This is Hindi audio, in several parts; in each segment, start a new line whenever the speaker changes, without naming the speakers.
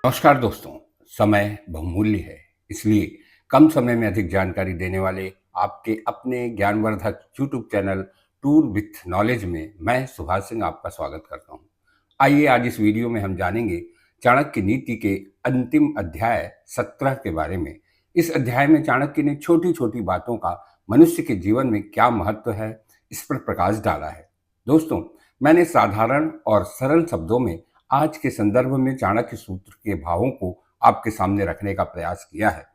नमस्कार दोस्तों। समय बहुमूल्य है, इसलिए कम समय में अधिक जानकारी देने वाले आपके अपने ज्ञानवर्धक YouTube channel tour with knowledge में मैं सुभाष सिंह आपका स्वागत करता हूं। आइए आज इस वीडियो में हम जानेंगे चाणक्य नीति के अंतिम अध्याय 17 के बारे में। इस अध्याय में चाणक्य ने छोटी छोटी बातों का मनुष्य के जीवन में क्या महत्व है, इस पर प्रकाश डाला है। दोस्तों, मैंने साधारण और सरल शब्दों में आज के संदर्भ में चाणक्य सूत्र के भावों को आपके सामने रखने का प्रयास किया है।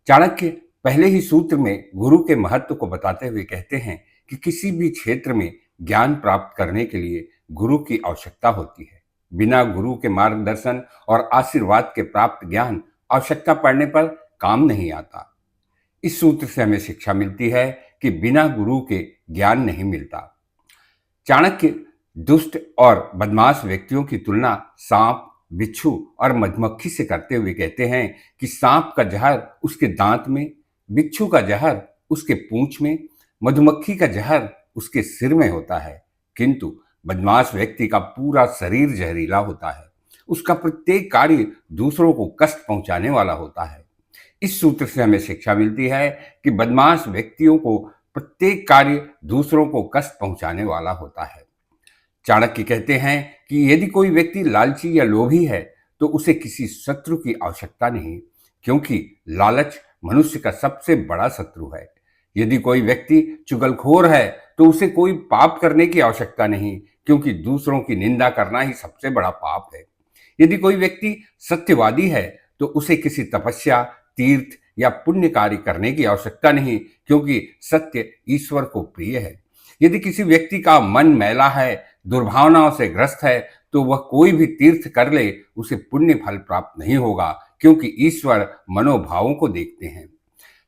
चाणक्य पहले ही सूत्र में गुरु के महत्व को बताते हुए कहते हैं कि किसी भी क्षेत्र में ज्ञान प्राप्त करने के लिए गुरु की आवश्यकता होती है। बिना गुरु के मार्गदर्शन और आशीर्वाद के प्राप्त ज्ञान आवश्यकता पड़ने पर काम नहीं आता। इस सूत्र से हमें शिक्षा मिलती है कि बिना गुरु के ज्ञान नहीं मिलता। चाणक्य दुष्ट और बदमाश व्यक्तियों की तुलना सांप, बिच्छू और मधुमक्खी से करते हुए कहते हैं कि सांप का जहर उसके दांत में, बिच्छू का जहर उसके पूंछ में, मधुमक्खी का जहर उसके सिर में होता है, किंतु बदमाश व्यक्ति का पूरा शरीर जहरीला होता है। उसका प्रत्येक कार्य दूसरों को कष्ट पहुंचाने वाला होता है। इस सूत्र से हमें शिक्षा मिलती है कि बदमाश व्यक्तियों को प्रत्येक कार्य दूसरों को कष्ट पहुंचाने वाला होता है। चाणक्य कहते हैं कि यदि कोई व्यक्ति लालची या लोभी है तो उसे किसी शत्रु की आवश्यकता नहीं, क्योंकि लालच मनुष्य का सबसे बड़ा शत्रु है। यदि कोई व्यक्ति चुगलखोर है तो उसे कोई पाप करने की आवश्यकता नहीं, क्योंकि दूसरों की निंदा करना ही सबसे बड़ा पाप है। यदि कोई व्यक्ति सत्यवादी है तो उसे किसी तपस्या, तीर्थ या पुण्य कार्य करने की आवश्यकता नहीं, क्योंकि सत्य ईश्वर को प्रिय है। यदि किसी व्यक्ति का मन मैला है, दुर्भावनाओं से ग्रस्त है, तो वह कोई भी तीर्थ कर ले, उसे पुण्य फल प्राप्त नहीं होगा, क्योंकि ईश्वर मनोभावों को देखते हैं।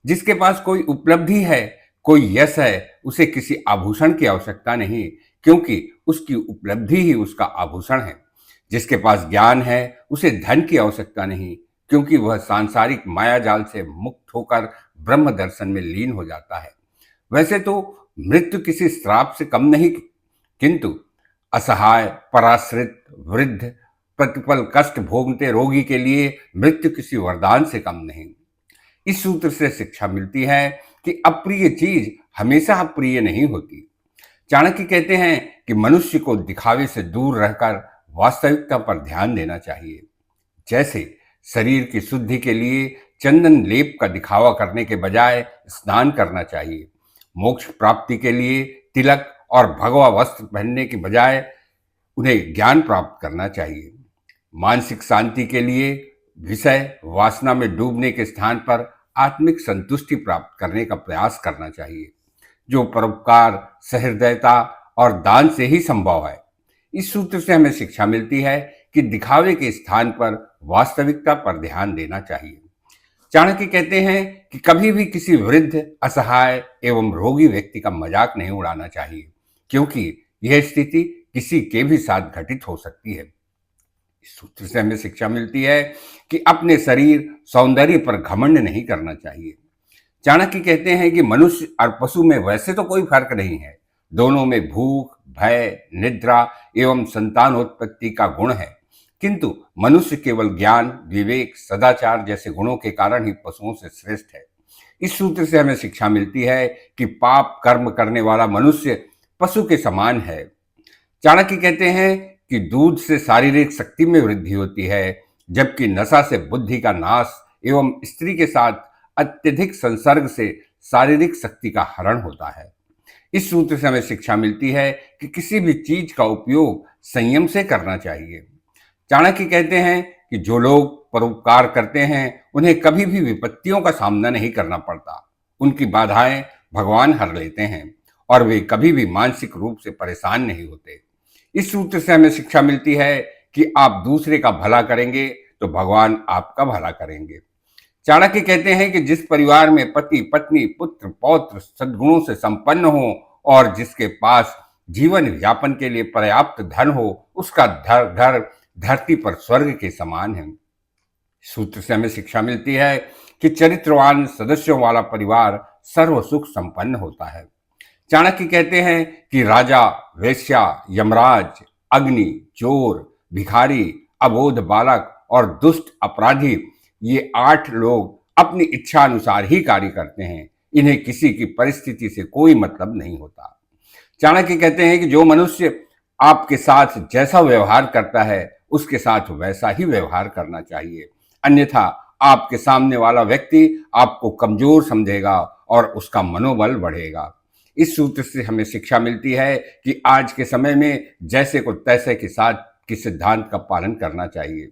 जिसके पास कोई उपलब्धि है, कोई यश है, उसे किसी आभूषण की आवश्यकता नहीं, क्योंकि उसकी उपलब्धि ही उसका आभूषण है। जिसके पास ज्ञान है, उसे धन की आवश्यकता नहीं, क्योंकि वह सांसारिक मायाजाल से मुक्त होकर ब्रह्म दर्शन में लीन हो जाता है। वैसे तो मृत्यु किसी श्राप से कम नहीं, किंतु असहाय, पराश्रित, वृद्ध, प्रतिपल कष्ट भोगते रोगी के लिए मृत्यु किसी वरदान से कम नहीं। इस सूत्र से शिक्षा मिलती है कि अप्रिय चीज हमेशा अप्रिय नहीं होती। चाणक्य कहते हैं कि मनुष्य को दिखावे से दूर रहकर वास्तविकता पर ध्यान देना चाहिए। जैसे शरीर की शुद्धि के लिए चंदन लेप का दिखावा करने के बजाय स्नान करना चाहिए। मोक्ष प्राप्ति के लिए तिलक और भगवा वस्त्र पहनने के बजाय उन्हें ज्ञान प्राप्त करना चाहिए। मानसिक शांति के लिए विषय वासना में डूबने के स्थान पर आत्मिक संतुष्टि प्राप्त करने का प्रयास करना चाहिए, जो परोपकार, सहृदयता और दान से ही संभव है। इस सूत्र से हमें शिक्षा मिलती है कि दिखावे के स्थान पर वास्तविकता पर ध्यान देना चाहिए। चाणक्य कहते हैं कि कभी भी किसी वृद्ध, असहाय एवं रोगी व्यक्ति का मजाक नहीं उड़ाना चाहिए, क्योंकि यह स्थिति किसी के भी साथ घटित हो सकती है। इस सूत्र से हमें शिक्षा मिलती है कि अपने शरीर, सौंदर्य पर घमंड नहीं करना चाहिए। चाणक्य कहते हैं कि मनुष्य और पशु में वैसे तो कोई फर्क नहीं है। दोनों में भूख, भय, निद्रा एवं संतानोत्पत्ति का गुण है, किंतु मनुष्य केवल ज्ञान, विवेक, सदाचार जैसे गुणों के कारण ही पशुओं से श्रेष्ठ है। इस सूत्र से हमें शिक्षा मिलती है कि पाप कर्म करने वाला मनुष्य पशु के समान है। चाणक्य कहते हैं कि दूध से शारीरिक शक्ति में वृद्धि होती है, जबकि नशा से बुद्धि का नाश एवं स्त्री के साथ अत्यधिक संसर्ग से शारीरिक शक्ति का हरण होता है। इस सूत्र से हमें शिक्षा मिलती है कि किसी भी चीज का उपयोग संयम से करना चाहिए। चाणक्य कहते हैं कि जो लोग परोपकार करते हैं उन्हें कभी भी विपत्तियों का सामना नहीं करना पड़ता। उनकी बाधाएं भगवान हर लेते हैं और वे कभी भी मानसिक रूप से परेशान नहीं होते। इस सूत्र से हमें शिक्षा मिलती है कि आप दूसरे का भला करेंगे तो भगवान आपका भला करेंगे। चाणक्य कहते हैं कि जिस परिवार में पति, पत्नी, पुत्र, पौत्र सद्गुणों से संपन्न हो और जिसके पास जीवन यापन के लिए पर्याप्त धन हो, उसका घर धरती पर स्वर्ग के समान है। सूत्र से हमें शिक्षा मिलती है कि चरित्रवान सदस्यों वाला परिवार सर्व सुख संपन्न होता है। चाणक्य कहते हैं कि राजा, वेश्या, यमराज, अग्नि, चोर, भिखारी, अबोध बालक और दुष्ट अपराधी, ये 8 लोग अपनी इच्छा अनुसार ही कार्य करते हैं। इन्हें किसी की परिस्थिति से कोई मतलब नहीं होता। चाणक्य कहते हैं कि जो मनुष्य आपके साथ जैसा व्यवहार करता है उसके साथ वैसा ही व्यवहार करना चाहिए, अन्यथा आपके सामने वाला व्यक्ति आपको कमजोर समझेगा और उसका मनोबल बढ़ेगा। इस सूत्र से हमें शिक्षा मिलती है कि आज के समय में जैसे को तैसे के साथ के सिद्धांत का पालन करना चाहिए।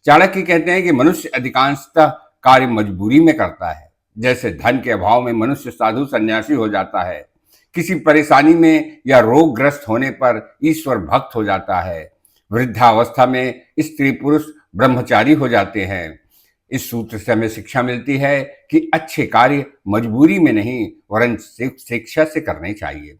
चाणक्य कहते हैं कि मनुष्य अधिकांशतः कार्य मजबूरी में करता है। जैसे धन के अभाव में मनुष्य साधु सन्यासी हो जाता है, किसी परेशानी में या रोगग्रस्त होने पर ईश्वर भक्त हो जाता है, वृद्धावस्था में स्त्री पुरुष ब्रह्मचारी हो जाते हैं। इस सूत्र से हमें शिक्षा मिलती है कि अच्छे कार्य मजबूरी में नहीं वरन शिक्षा से करने चाहिए।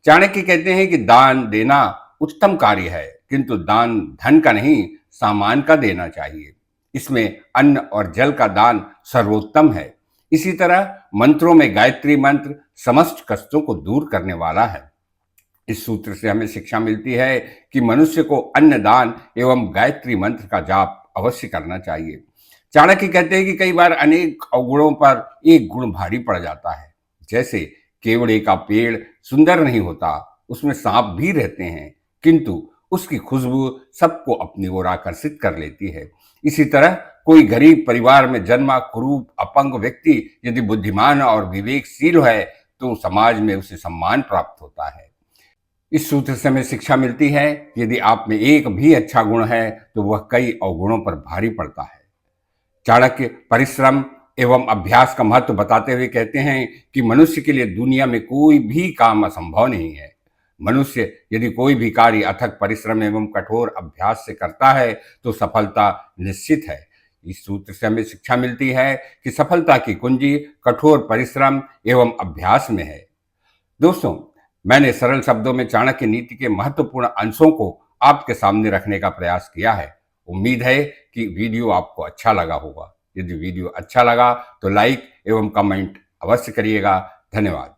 चाणक्य कहते हैं कि दान देना उत्तम कार्य है, किंतु दान धन का नहीं सामान का देना चाहिए। इसमें अन्न और जल का दान सर्वोत्तम है। इसी तरह मंत्रों में गायत्री मंत्र समस्त कष्टों को दूर करने वाला है। इस सूत्र से हमें शिक्षा मिलती है कि मनुष्य को अन्न दान एवं गायत्री मंत्र का जाप अवश्य करना चाहिए। चाणक्य कहते हैं कि कई बार अनेक अवगुणों पर एक गुण भारी पड़ जाता है। जैसे केवड़े का पेड़ सुंदर नहीं होता, उसमें सांप भी रहते हैं, किंतु उसकी खुशबू सबको अपनी ओर आकर्षित कर लेती है। इसी तरह कोई गरीब परिवार में जन्मा कुरूप अपंग व्यक्ति यदि बुद्धिमान और विवेकशील है तो समाज में उसे सम्मान प्राप्त होता है। इस सूत्र से हमें शिक्षा मिलती है कि यदि आप में एक भी अच्छा गुण है तो वह कई अवगुणों पर भारी पड़ता है। चाणक्य परिश्रम एवं अभ्यास का महत्व बताते हुए कहते हैं कि मनुष्य के लिए दुनिया में कोई भी काम असंभव नहीं है। मनुष्य यदि कोई भी कार्य अथक परिश्रम एवं कठोर अभ्यास से करता है तो सफलता निश्चित है। इस सूत्र से हमें शिक्षा मिलती है कि सफलता की कुंजी कठोर परिश्रम एवं अभ्यास में है। दोस्तों, मैंने सरल शब्दों में चाणक्य नीति के महत्वपूर्ण अंशों को आपके सामने रखने का प्रयास किया है। उम्मीद है कि वीडियो आपको अच्छा लगा होगा। यदि वीडियो अच्छा लगा तो लाइक एवं कमेंट अवश्य करिएगा। धन्यवाद।